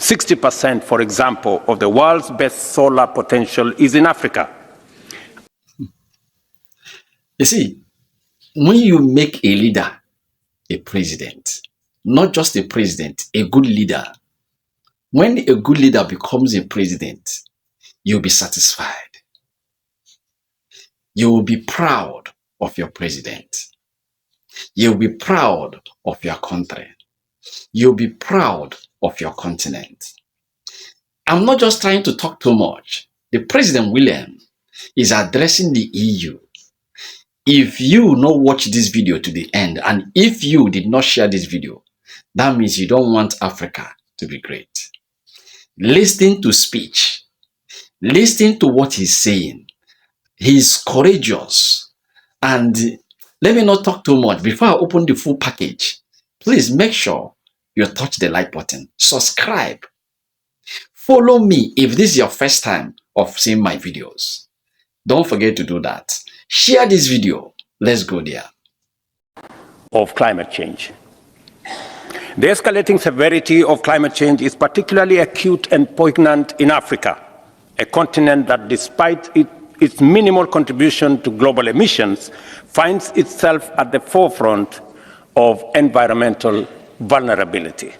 60%, for example, of the world's best solar potential is in Africa. You see, when you make a leader a president, not just a president, a good leader, when a good leader becomes a president, you'll be satisfied. You will be proud of your president. You'll be proud of your country. You'll be proud of your continent. I'm not just trying to talk too much. The President William is addressing the EU. If you not watch this video to the end, and if you did not share this video, that means you don't want Africa to be great. Listen to speech. Listen to what he's saying. He's courageous. And let me not talk too much. Before I open the full package, please make sure you touch the like button. Subscribe. Follow me if this is your first time of seeing my videos. Don't forget to do that. Share this video. Let's go there. Of climate change. The escalating severity of climate change is particularly acute and poignant in Africa, a continent that, despite its minimal contribution to global emissions, finds itself at the forefront of environmental vulnerability.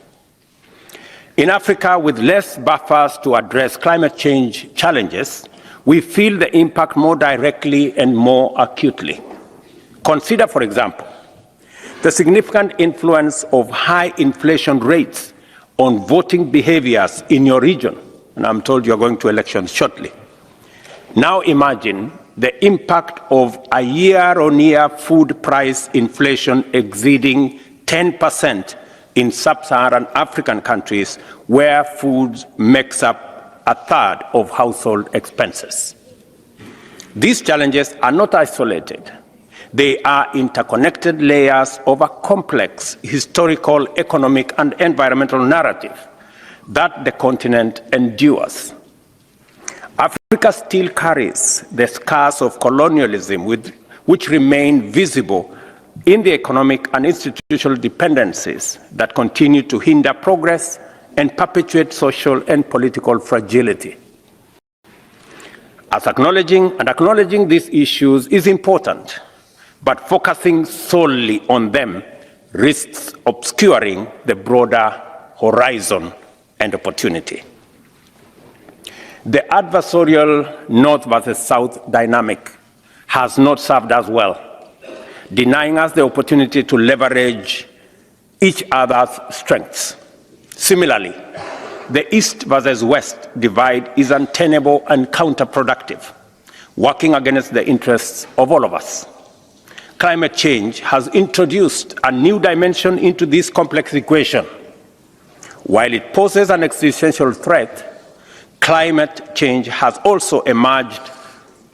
In Africa, with less buffers to address climate change challenges, we feel the impact more directly and more acutely. Consider, for example, the significant influence of high inflation rates on voting behaviors in your region. And I'm told you're going to elections shortly. Now imagine the impact of a year-on-year food price inflation exceeding 10% in sub-Saharan African countries, where food makes up a third of household expenses. These challenges are not isolated. They are interconnected layers of a complex historical, economic, and environmental narrative that the continent endures. Africa still carries the scars of colonialism which remain visible in the economic and institutional dependencies that continue to hinder progress and perpetuate social and political fragility. Acknowledging these issues is important, but focusing solely on them risks obscuring the broader horizon and opportunity. The adversarial North versus South dynamic has not served us well, denying us the opportunity to leverage each other's strengths. Similarly, the East versus West divide is untenable and counterproductive, working against the interests of all of us. Climate change has introduced a new dimension into this complex equation. While it poses an existential threat, climate change has also emerged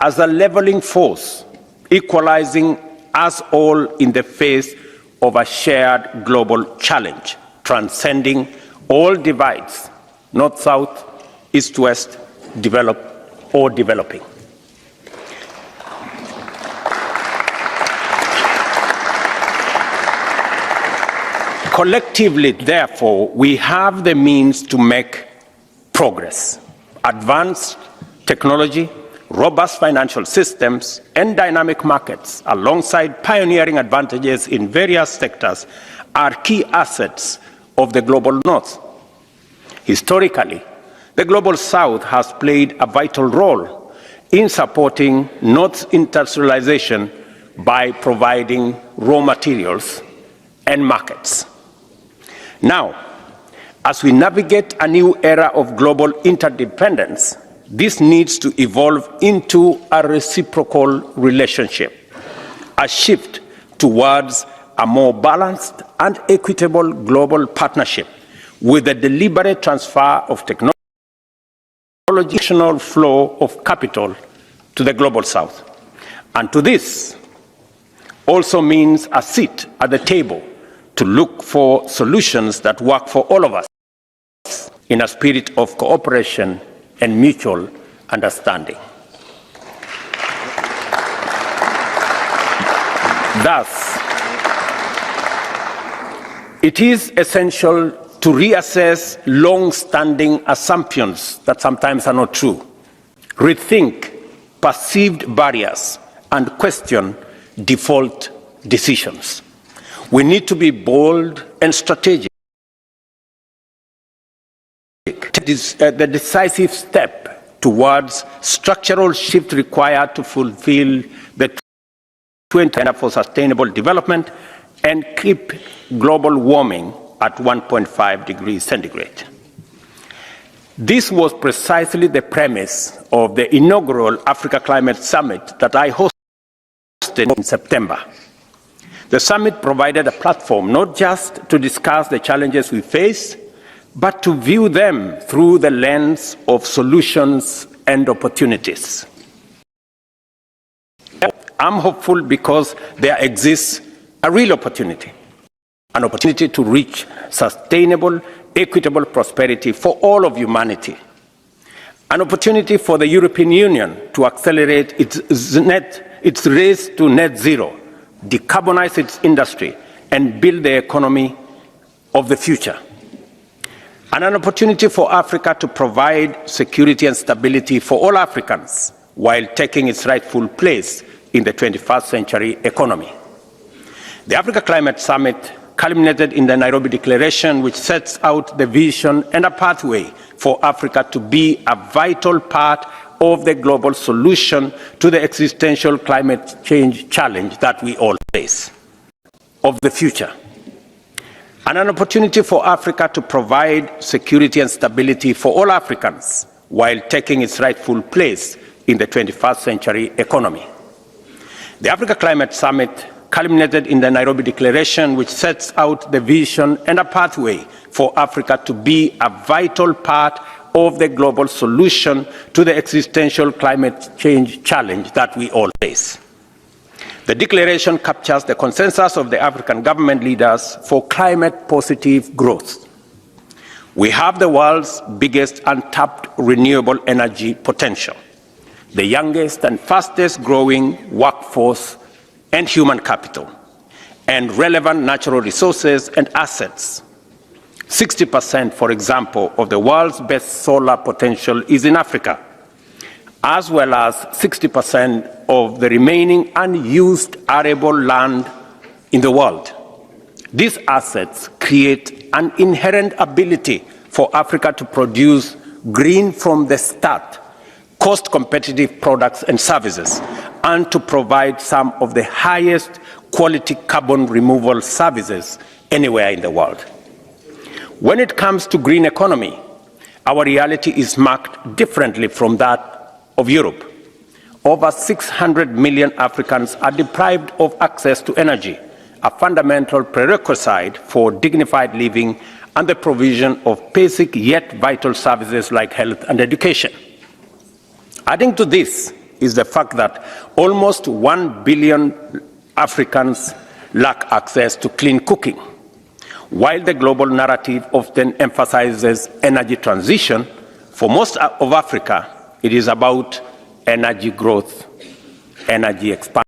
as a leveling force, equalizing us all in the face of a shared global challenge, transcending all divides, north-south, east-west, developed or developing. Collectively, therefore, we have the means to make progress. Advanced technology, robust financial systems, and dynamic markets, alongside pioneering advantages in various sectors, are key assets of the global North. Historically, the global South has played a vital role in supporting North's industrialization by providing raw materials and markets. Now, as we navigate a new era of global interdependence, this needs to evolve into a reciprocal relationship, a shift towards a more balanced and equitable global partnership with a deliberate transfer of technology, flow of capital to the global South. And to this also means a seat at the table to look for solutions that work for all of us in a spirit of cooperation and mutual understanding. Thus, it is essential to reassess long-standing assumptions that sometimes are not true, rethink perceived barriers, and question default decisions. We need to be bold and strategic. The decisive step towards structural shift required to fulfill the 20 Agenda for Sustainable Development and keep global warming at 1.5 degrees centigrade. This was precisely the premise of the inaugural Africa Climate Summit that I hosted in September. The summit provided a platform not just to discuss the challenges we face, but to view them through the lens of solutions and opportunities. I'm hopeful because there exists a real opportunity, an opportunity to reach sustainable, equitable prosperity for all of humanity, an opportunity for the European Union to accelerate its race to net zero, decarbonize its industry, and build the economy of the future, and an opportunity for Africa to provide security and stability for all Africans while taking its rightful place in the 21st century economy. The Africa Climate Summit culminated in the Nairobi Declaration, which sets out the vision and a pathway for Africa to be a vital part of the global solution to the existential climate change challenge that we all face, of the future, and an opportunity for Africa to provide security and stability for all Africans while taking its rightful place in the 21st century economy. The Africa Climate Summit culminated in the Nairobi Declaration, which sets out the vision and a pathway for Africa to be a vital part of the global solution to the existential climate change challenge that we all face. The declaration captures the consensus of the African government leaders for climate-positive growth. We have the world's biggest untapped renewable energy potential, the youngest and fastest growing workforce and human capital, and relevant natural resources and assets. 60%, for example, of the world's best solar potential is in Africa, as well as 60% of the remaining unused arable land in the world. These assets create an inherent ability for Africa to produce green from the start, cost-competitive products and services, and to provide some of the highest quality carbon removal services anywhere in the world. When it comes to green economy, our reality is marked differently from that of Europe. Over 600 million Africans are deprived of access to energy, a fundamental prerequisite for dignified living and the provision of basic yet vital services like health and education. Adding to this is the fact that almost 1 billion Africans lack access to clean cooking. While the global narrative often emphasizes energy transition, for most of Africa, it is about energy growth, energy expansion.